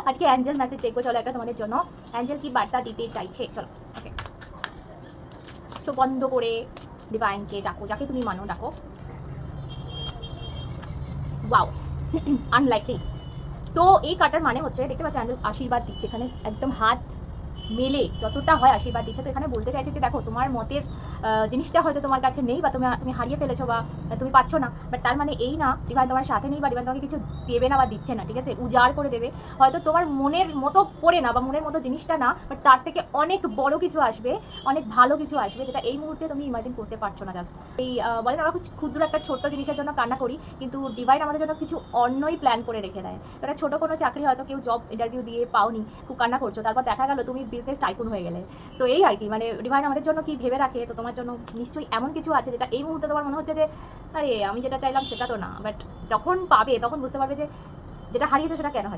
আজকে Angel message দেখবো, চলো একটা তোমাদের জন্য। অ্যাঞ্জেল কি বার্তা দিতে চাইছে, চলো। ওকে, চোখ বন্ধ করে ডিভাইনকে ডাকো, যাকে তুমি মানো ডাকো। Wow, unlikely. তো এই কাটার মানে হচ্ছে, দেখতে পাচ্ছ অ্যাঞ্জেল আশীর্বাদ দিচ্ছে এখানে, একদম হাত মেলে যতটা হয় আশীর্বাদ দিচ্ছে। তো এখানে বলতে চাইছে যে দেখো, তোমার মতের জিনিসটা হয়তো তোমার কাছে নেই, বা তুমি হারিয়ে ফেলেছো, বা তুমি পাচ্ছ না, বাট তার মানে এই না ডিভাইন তোমার সাথে নেই, বা ডিভাইন তোমাকে কিছু দেবে না বা দিচ্ছে না, ঠিক আছে? উজাড় করে দেবে, হয়তো তোমার মনের মতো করে না, বা মনের মতো জিনিসটা না, বাট তার থেকে অনেক বড় কিছু আসবে, অনেক ভালো কিছু আসবে, যেটা এই মুহূর্তে তুমি ইমাজিন করতে পারছো না। জাস্ট এই বলেন, আমরা খুব ক্ষুদ্র একটা ছোট্ট জিনিসের জন্য কান্না করি, কিন্তু ডিভাইন আমাদের জন্য কিছু অন্যই প্ল্যান করে রেখে দেয়। তো একটা ছোটো কোনো চাকরি হয়তো কেউ জব ইন্টারভিউ দিয়ে পাওনি, খুব কান্না করছো, তারপর দেখা গেল তুমি বিজনেস টাইকুন হয়ে গেলে। তো এই আর কি, মানে ডিভাইন আমাদের জন্য কি ভেবে রাখে, তো তোমার জন্য নিশ্চয়ই এমন কিছু আছে যেটা এই মুহূর্তে তোমার মনে হচ্ছে যে আরে আমি যেটা চাইলাম সেটা তো না, বাট যখন পাবে তখন বুঝতে পারবে যে যেটা হারিয়েছে সেটা কেন হারিয়েছে।